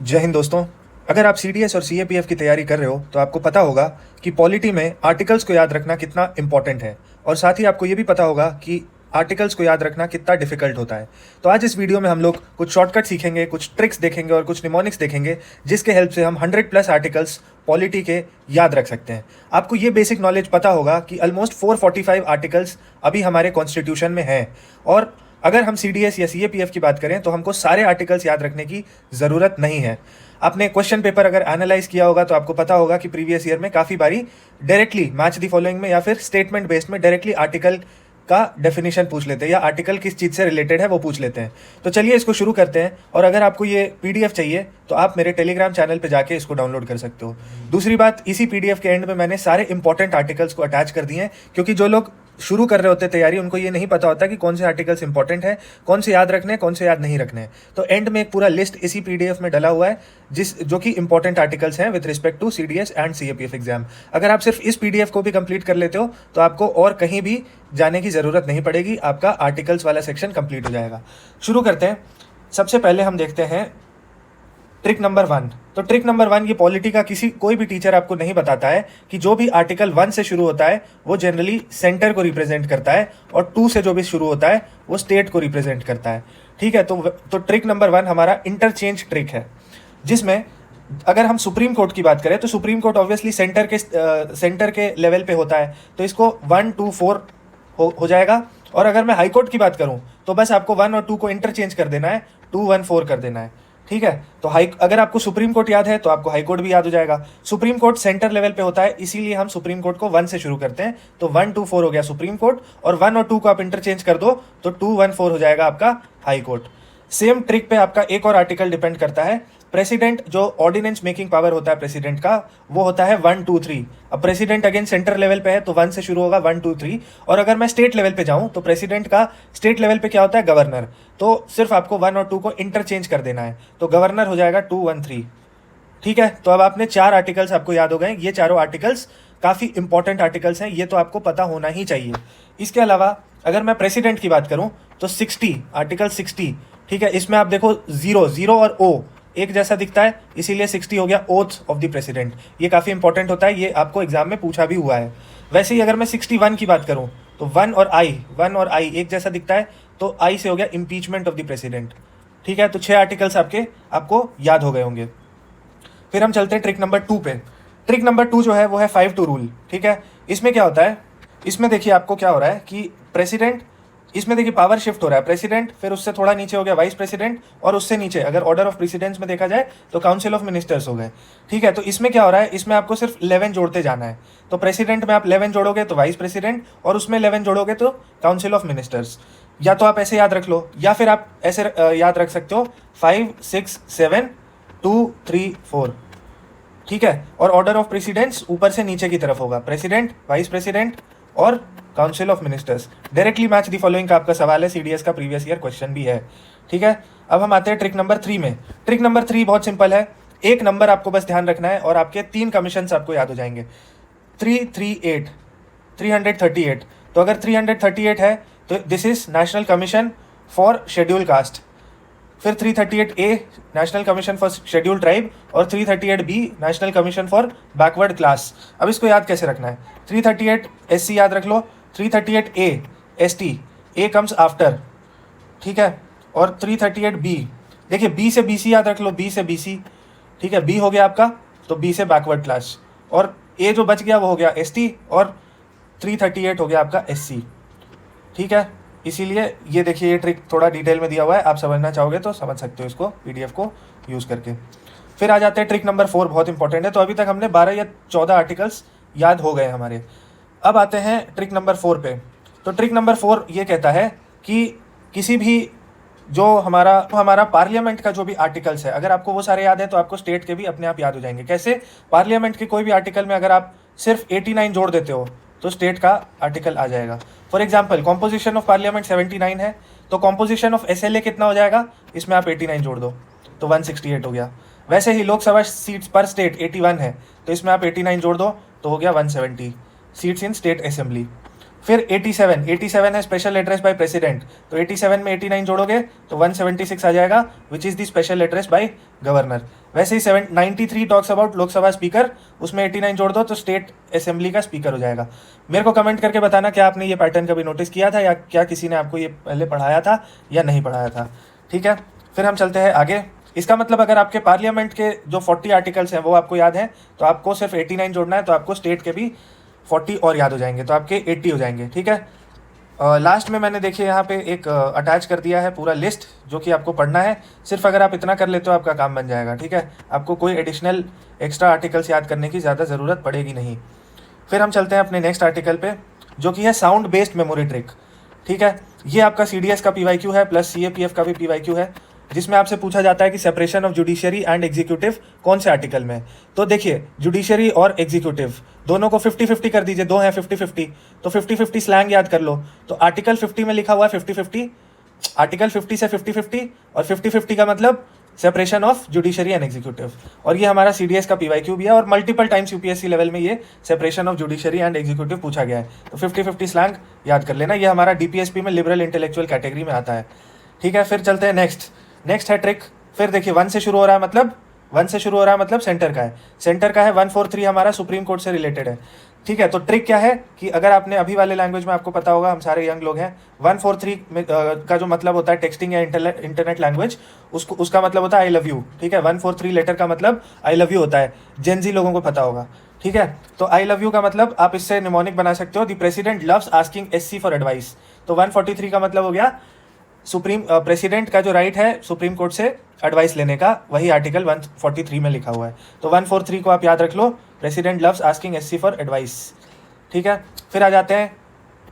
जय हिंद दोस्तों। अगर आप सीडीएस और सीएपीएफ की तैयारी कर रहे हो तो आपको पता होगा कि पॉलिटी में आर्टिकल्स को याद रखना कितना इंपॉर्टेंट है और साथ ही आपको ये भी पता होगा कि आर्टिकल्स को याद रखना कितना डिफिकल्ट होता है। तो आज इस वीडियो में हम लोग कुछ शॉर्टकट सीखेंगे, कुछ ट्रिक्स देखेंगे और कुछ निमोनिक्स देखेंगे जिसके हेल्प से हम 100+ आर्टिकल्स पॉलिटी के याद रख सकते हैं। आपको ये बेसिक नॉलेज पता होगा कि ऑलमोस्ट 445 आर्टिकल्स अभी हमारे कॉन्स्टिट्यूशन में हैं और अगर हम सीडीएस या सीएपीएफ की बात करें तो हमको सारे आर्टिकल्स याद रखने की ज़रूरत नहीं है। आपने क्वेश्चन पेपर अगर एनालाइज किया होगा तो आपको पता होगा कि प्रीवियस ईयर में काफ़ी बारी डायरेक्टली मैच द फॉलोइंग में या फिर स्टेटमेंट बेस्ड में डायरेक्टली आर्टिकल का डेफिनेशन पूछ लेते हैं या आर्टिकल किस चीज़ से रिलेटेड है वो पूछ लेते हैं। तो चलिए इसको शुरू करते हैं और अगर आपको ये पीडीएफ चाहिए तो आप मेरे टेलीग्राम चैनल पे जाके इसको डाउनलोड कर सकते हो। दूसरी बात, इसी पीडीएफ के एंड में मैंने सारे इंपॉर्टेंट आर्टिकल्स को अटैच कर दिए हैं क्योंकि जो लोग शुरू कर रहे होते हैं तैयारी उनको ये नहीं पता होता कि कौन से आर्टिकल्स इंपॉर्टेंट है, कौन से याद रखने हैं, कौन से याद नहीं रखने हैं। तो एंड में एक पूरा लिस्ट इसी पीडीएफ में डला हुआ है जो कि इंपॉर्टेंट आर्टिकल्स हैं with respect to CDS and CAPF exam. अगर आप सिर्फ इस पीडीएफ को भी कंप्लीट कर लेते हो तो आपको और कहीं भी जाने की ज़रूरत नहीं पड़ेगी, आपका आर्टिकल्स वाला सेक्शन कंप्लीट हो जाएगा। शुरू करते हैं। सबसे पहले हम देखते हैं ट्रिक नंबर 1। तो ट्रिक नंबर 1, ये पॉलिटी का कोई भी टीचर आपको नहीं बताता है कि जो भी आर्टिकल 1 से शुरू होता है वो जनरली सेंटर को रिप्रेजेंट करता है और 2 से जो भी शुरू होता है वो स्टेट को रिप्रेजेंट करता है। ठीक है, तो ट्रिक नंबर 1 हमारा इंटरचेंज ट्रिक है, जिसमें अगर हम सुप्रीम कोर्ट की बात करें तो सुप्रीम कोर्ट ऑब्वियसली सेंटर के लेवल पे होता है, तो इसको 1 2 4 हो जाएगा। और अगर मैं हाई कोर्ट की बात करूं तो बस आपको 1 और 2 को इंटरचेंज कर देना है, 2 1 4 कर देना है। ठीक है, तो अगर आपको सुप्रीम कोर्ट याद है तो आपको हाई कोर्ट भी याद हो जाएगा। सुप्रीम कोर्ट सेंटर लेवल पे होता है, इसीलिए हम सुप्रीम कोर्ट को 1 से शुरू करते हैं। तो 1 2 4 हो गया सुप्रीम कोर्ट और 1 और 2 को आप इंटरचेंज कर दो तो 2 1 4 हो जाएगा आपका हाई कोर्ट। सेम ट्रिक पे आपका एक और आर्टिकल डिपेंड करता है। प्रेसिडेंट, जो ऑर्डिनेंस मेकिंग पावर होता है प्रेसिडेंट का, वो होता है 1 2 3। अब प्रेसिडेंट अगेन सेंटर लेवल पे है तो 1 से शुरू होगा 1 2 3। और अगर मैं स्टेट लेवल पे जाऊं तो प्रेसिडेंट का स्टेट लेवल पे क्या होता है, गवर्नर। तो सिर्फ आपको 1 और 2 को इंटरचेंज कर देना है, तो गवर्नर हो जाएगा 2 1 3। ठीक है, तो अब आपने 4 आर्टिकल्स आपको याद हो गए। ये चारों आर्टिकल्स काफ़ी इंपॉर्टेंट आर्टिकल्स हैं, ये तो आपको पता होना ही चाहिए। इसके अलावा अगर मैं प्रेसिडेंट की बात करूं तो 60, आर्टिकल 60। ठीक है, इसमें आप देखो 0 और O एक जैसा दिखता है, इसीलिए 60 हो गया, ओथ ऑफ द प्रेसिडेंट। ये काफ़ी इंपॉर्टेंट होता है, ये आपको एग्जाम में पूछा भी हुआ है। वैसे ही अगर मैं 61 की बात करूं तो 1 और I एक जैसा दिखता है, तो I से हो गया इम्पीचमेंट ऑफ द प्रेसिडेंट। ठीक है, तो 6 आर्टिकल्स आपको याद हो गए होंगे। फिर हम चलते हैं ट्रिक नंबर 2 पे। ट्रिक नंबर 2 जो है वो है 5-2 रूल। ठीक है, इसमें क्या होता है, इसमें देखिए आपको क्या हो रहा है कि प्रेसिडेंट, इसमें देखिए पावर शिफ्ट हो रहा है। प्रेसिडेंट, फिर उससे थोड़ा नीचे हो गया वाइस प्रेसिडेंट, और उससे नीचे अगर ऑर्डर ऑफ प्रेसिडेंस में देखा जाए तो काउंसिल ऑफ मिनिस्टर्स हो गए। ठीक है, तो इसमें क्या हो रहा है, इसमें आपको सिर्फ 11 जोड़ते जाना है। तो प्रेसिडेंट में आप 11 जोड़ोगे तो वाइस प्रेसिडेंट, और उसमें 11 जोड़ोगे तो काउंसिल ऑफ मिनिस्टर्स। या तो आप ऐसे याद रख लो या फिर आप ऐसे याद रख सकते हो 5 6 7 2 3 4। ठीक है, और ऑर्डर ऑफ प्रेसिडेंट्स ऊपर से नीचे की तरफ होगा, प्रेसिडेंट, वाइस प्रेसिडेंट और council of ministers. Directly match the following का आपका सवाल है, सीडीएस का प्रीवियस ईयर क्वेश्चन भी है। ठीक है, अब हम आते हैं ट्रिक नंबर 3 में। ट्रिक नंबर 3 बहुत सिंपल है, एक नंबर आपको बस ध्यान रखना है और आपके 3 कमीशन आपको याद हो जाएंगे। 338, 338। तो अगर 338 है तो this is national commission for schedule caste. फिर 338A national commission for schedule tribe और 338B national commission for backward class. अब इसको याद कैसे रखना है, 338 SC याद रख लो, 338A ST, A comes after. ठीक है, और 338B, देखिए B से BC याद रख लो, B से BC। ठीक है, B हो गया आपका, तो B से बैकवर्ड क्लास, और A जो बच गया वो हो गया ST, और 338 हो गया आपका SC। ठीक है, इसीलिए ये देखिए ये ट्रिक थोड़ा डिटेल में दिया हुआ है, आप समझना चाहोगे तो समझ सकते हो इसको पीडीएफ को यूज़ करके। फिर आ जाते हैं ट्रिक नंबर 4, बहुत इंपॉर्टेंट है। तो अभी तक हमने 12 या 14 आर्टिकल्स याद हो गए हमारे। अब आते हैं ट्रिक नंबर 4 पे। तो ट्रिक नंबर 4 ये कहता है कि किसी भी जो हमारा पार्लियामेंट का जो भी आर्टिकल्स है, अगर आपको वो सारे याद है तो आपको स्टेट के भी अपने आप याद हो जाएंगे। कैसे, पार्लियामेंट के कोई भी आर्टिकल में अगर आप सिर्फ 89 जोड़ देते हो तो स्टेट का आर्टिकल आ जाएगा। For example composition of parliament 79 है, तो कॉम्पोजिशन ऑफ एसएलए कितना हो जाएगा, इसमें आप 89 जोड़ दो तो 168 हो गया। वैसे ही लोकसभा सीट्स पर स्टेट 81 है, तो इसमें आप 89 जोड़ दो तो हो गया 170 सीट्स इन स्टेट असेंबली। फिर 87, 87 है स्पेशल एड्रेस बाय प्रेसिडेंट, तो 87 में 89 जोड़ोगे तो 176 आ जाएगा, which is the special address by governor. वैसे ही 93 टॉक्स अबाउट लोकसभा स्पीकर, उसमें 89 जोड़ दो तो स्टेट असेंबली का स्पीकर हो जाएगा। मेरे को कमेंट करके बताना क्या आपने ये पैटर्न कभी नोटिस किया था, या क्या किसी ने आपको ये पहले पढ़ाया था या नहीं पढ़ाया था। ठीक है, फिर हम चलते हैं आगे। इसका मतलब अगर आपके पार्लियामेंट के जो 40 आर्टिकल्स हैं वो आपको याद हैं, तो आपको सिर्फ 89 जोड़ना है, तो आपको स्टेट के भी 40 और याद हो जाएंगे, तो आपके 80 हो जाएंगे। ठीक है, लास्ट में मैंने देखिए यहाँ पे एक अटैच कर दिया है पूरा लिस्ट, जो कि आपको पढ़ना है। सिर्फ अगर आप इतना कर लेते हो आपका काम बन जाएगा। ठीक है, आपको कोई एडिशनल एक्स्ट्रा आर्टिकल्स याद करने की ज़्यादा ज़रूरत पड़ेगी नहीं। फिर हम चलते हैं अपने नेक्स्ट आर्टिकल पे, जो कि है साउंड बेस्ड मेमोरी ट्रिक। ठीक है, ये आपका CDS का PYQ है प्लस CAPF का भी PYQ है, जिसमें आपसे पूछा जाता है कि separation of judiciary and executive कौन से आर्टिकल में। तो देखिए, जुडिशरी और एग्जीक्यूटिव दोनों को 50-50 कर दीजिए, दो हैं 50-50, तो 50-50 स्लैंग याद कर लो। तो आर्टिकल 50 में लिखा हुआ है 50-50, आर्टिकल 50 से 50-50, और 50-50 का मतलब separation of judiciary and executive. और ये हमारा CDS का PYQ भी है, और मल्टीपल टाइम्स UPSC लेवल में ये separation of judiciary and executive पूछा गया है। तो 50-50 स्लैंग याद कर लेना, ये हमारा DPSP में लिबरल इंटेलेक्चुअल कैटेगरी में आता है। ठीक है, फिर चलते हैं नेक्स्ट है ट्रिक। फिर देखिए 1 से शुरू हो रहा है, मतलब सेंटर का है। सेंटर का है 143, हमारा सुप्रीम कोर्ट से रिलेटेड है। ठीक है, तो ट्रिक क्या है कि अगर आपने अभी वाले लैंग्वेज में, आपको पता होगा हम सारे यंग लोग हैं, 143 में का जो मतलब होता है टेक्सटिंग या इंटरनेट लैंग्वेज, उसका मतलब होता है आई लव यू। ठीक है, 143 लेटर का मतलब आई लव यू होता है, जेनजी लोगों को पता होगा। ठीक है, तो आई लव यू का मतलब आप इससे निमोनिक बना सकते हो, the president loves asking SC for advice. तो 143 का मतलब हो गया सुप्रीम प्रेसिडेंट का जो राइट है सुप्रीम कोर्ट से एडवाइस लेने का, वही आर्टिकल 143 में लिखा हुआ है। तो 143 को आप याद रख लो, president loves asking SC for advice. ठीक है, फिर आ जाते हैं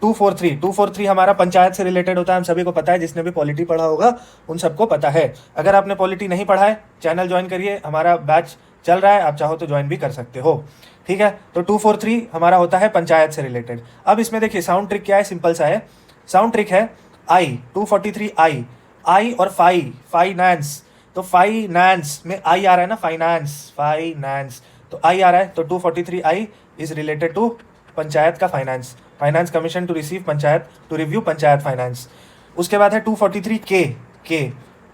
243 हमारा पंचायत से रिलेटेड होता है, हम सभी को पता है, जिसने भी पॉलिटी पढ़ा होगा उन सबको पता है। अगर आपने पॉलिटी नहीं पढ़ा है, चैनल ज्वाइन करिए, हमारा बैच चल रहा है, आप चाहो तो ज्वाइन भी कर सकते हो। ठीक है, तो 243 हमारा होता है पंचायत से रिलेटेड। अब इसमें देखिए साउंड ट्रिक क्या है, सिंपल सा है। साउंड ट्रिक है आई, 243 आई और फाइनेंस। तो फाइनेंस में आई आ रहा है ना, फाइनेंस, तो आई आ रहा है, तो 243 I is related to panchayat का finance commission to receive panchayat, to review panchayat finance. उसके बाद है 243 के।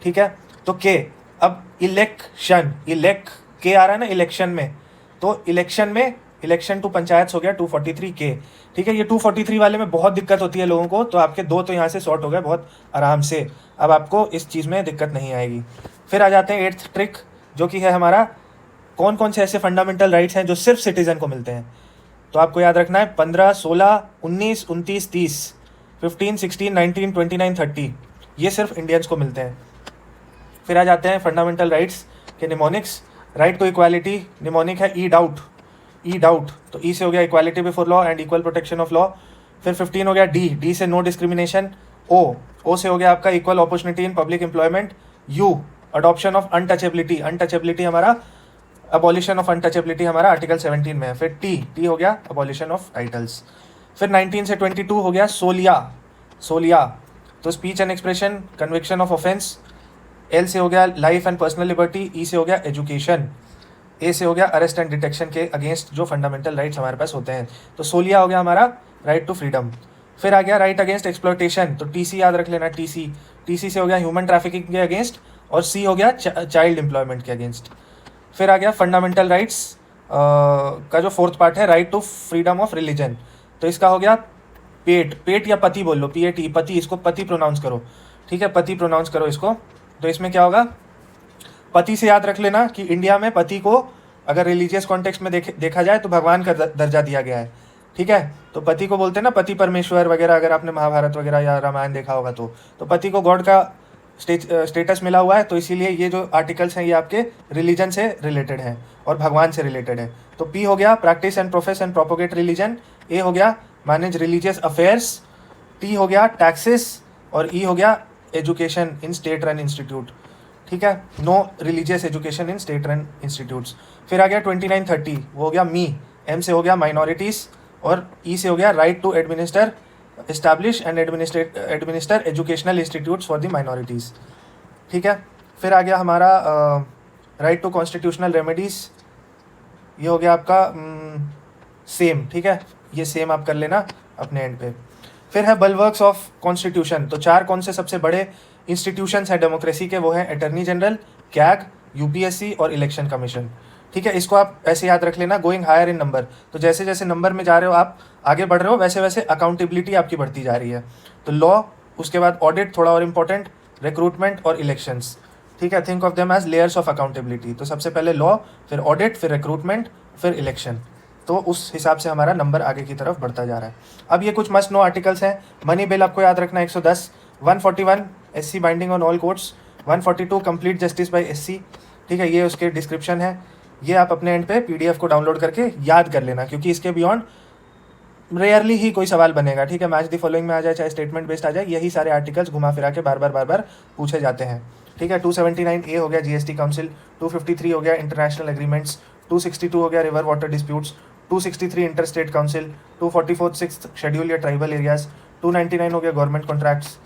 ठीक है, तो के, अब इलेक्शन के आ रहा है ना इलेक्शन में, तो इलेक्शन टू पंचायत हो गया 243 के। ठीक है, ये 243 वाले में बहुत दिक्कत होती है लोगों को, तो आपके दो तो यहाँ से शॉर्ट हो गए बहुत आराम से, अब आपको इस चीज़ में दिक्कत नहीं आएगी। फिर आ जाते हैं 8th ट्रिक, जो कि है हमारा कौन कौन से ऐसे फंडामेंटल राइट्स हैं जो सिर्फ सिटीजन को मिलते हैं। तो आपको याद रखना है 15, 16, 19, 29, 30, 15, 16, 19, 29, 30, ये सिर्फ इंडियंस को मिलते हैं। फिर आ जाते हैं फंडामेंटल राइट्स के mnemonics. Right to equality mnemonic है ई डाउट, तो ई से हो गया equality before law and equal protection of law. फिर 15 हो गया डी से नो डिस्क्रिमिनेशन। ओ से हो गया आपका equal opportunity in public employment. You adoption of untouchability हमारा अबॉलिशन ऑफ अनटचेबिलिटी हमारा आर्टिकल 17 में है। फिर टी हो गया अबॉलिशन ऑफ टाइटल्स। फिर 19 से 22 हो गया सोलिया, तो speech and expression, conviction of offence. L से हो गया लाइफ एंड पर्सनल लिबर्टी। ई से हो गया एजुकेशन। ए से हो गया अरेस्ट एंड डिटेक्शन के अगेंस्ट जो फंडामेंटल राइट्स हमारे पास होते हैं। तो सोलिया हो गया हमारा राइट टू फ्रीडम। फिर आ गया राइट अगेंस्ट एक्सप्लॉयटेशन, तो टीसी याद रख लेना, टीसी से हो गया ह्यूमन ट्रैफिकिंग के अगेंस्ट, और सी हो गया चाइल्ड एम्प्लॉयमेंट के अगेंस्ट। फिर आ गया फंडामेंटल राइट्स का जो 4th पार्ट है, right to freedom of religion, तो इसका हो गया पेट या पति बोल लो, PAT, पति, इसको पति प्रोनाउंस करो। ठीक है, पति प्रोनाउंस करो इसको। तो इसमें क्या होगा, पति से याद रख लेना कि इंडिया में पति को अगर रिलीजियस कॉन्टेक्स्ट में देखा जाए तो भगवान का दर्जा दिया गया है। ठीक है, तो पति को बोलते हैं ना पति परमेश्वर वगैरह, अगर आपने महाभारत वगैरह या रामायण देखा होगा तो पति को गॉड का स्टेटस मिला हुआ है। तो इसीलिए ये जो आर्टिकल्स हैं ये आपके रिलीजन से रिलेटेड है और भगवान से रिलेटेड है। तो पी हो गया practise and profess and propagate religion. A हो गया मैनेज रिलीजियस अफेयर्स। टी हो गया टैक्सेस। और ई हो गया education in state run institute. ठीक है, no religious education in state run institutes. फिर आ गया 2930, वो हो गया मी। एम से हो गया माइनॉरिटीज़, और ई से हो गया right to administer, establish and administer educational institutes for the minorities. ठीक है, फिर आ गया हमारा राइट टू कॉन्स्टिट्यूशनल रेमेडीज़, ये हो गया आपका सेम। ठीक है, ये सेम आप कर लेना, अपने एंड पे। फिर है बलवर्क्स ऑफ कॉन्स्टिट्यूशन। तो 4 कौन से सबसे बड़े इंस्टीट्यूशंस है डेमोक्रेसी के, वो है अटर्नी जनरल, कैग, यूपीएससी और इलेक्शन कमीशन। ठीक है, इसको आप ऐसे याद रख लेना, गोइंग हायर इन नंबर। तो जैसे जैसे नंबर में जा रहे हो आप, आगे बढ़ रहे हो, वैसे वैसे अकाउंटेबिलिटी आपकी बढ़ती जा रही है। तो लॉ, उसके बाद ऑडिट थोड़ा और इंपॉर्टेंट, रिक्रूटमेंट और इलेक्शंस। ठीक है, think of them as layers of accountability. तो सबसे पहले लॉ, फिर ऑडिट, फिर रिक्रूटमेंट, फिर इलेक्शन। तो उस हिसाब से हमारा नंबर आगे की तरफ बढ़ता जा रहा है। अब ये कुछ मस्ट नो आर्टिकल्स हैं। मनी बिल आपको याद रखना 110, 141 SC binding on all courts, 142 complete justice by SC. ठीक है, ये उसके डिस्क्रिप्शन है। ये आप अपने एंड पे पीडीएफ को डाउनलोड करके याद कर लेना, क्योंकि इसके बियॉन्ड रेयरली ही कोई सवाल बनेगा। ठीक है, मैच द फॉलोइंग में आ जाए, चाहे स्टेटमेंट बेस्ड आ जाए, यही सारे आर्टिकल्स घुमा फिरा के बार बार पूछे जाते हैं। ठीक है, 279A हो गया जीएसटी काउंसिल, 253 हो गया इंटरनेशनल एग्रीमेंट्स, 262 हो गया river water disputes, 263 inter state council, 244 sixth schedule या ट्राइबल एरियाज, 299 हो गया गवर्नमेंट कॉन्ट्रैक्ट्स।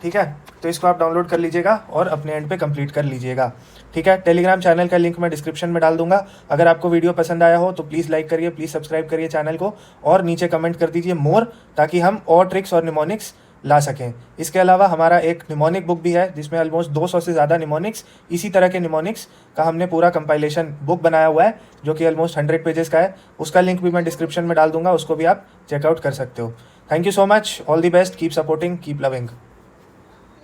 ठीक है, तो इसको आप डाउनलोड कर लीजिएगा और अपने एंड पे कंप्लीट कर लीजिएगा। ठीक है, टेलीग्राम चैनल का लिंक मैं डिस्क्रिप्शन में डाल दूंगा। अगर आपको वीडियो पसंद आया हो तो प्लीज़ लाइक करिए, प्लीज़ सब्सक्राइब करिए चैनल को, और नीचे कमेंट कर दीजिए मोर, ताकि हम और ट्रिक्स और निमोनिक्स ला सकें। इसके अलावा हमारा एक निमोनिक बुक भी है, जिसमें ऑलमोस्ट 200 से ज़्यादा निमोनिक्स, इसी तरह के निमोनिक्स का हमने पूरा कंपाइलेशन बुक बनाया हुआ है, जो कि ऑलमोस्ट 100 पेजेस का है। उसका लिंक भी मैं डिस्क्रिप्शन में डाल दूंगा, उसको भी आप चेकआउट कर सकते हो। Thank you so much, all the best, keep supporting, keep loving.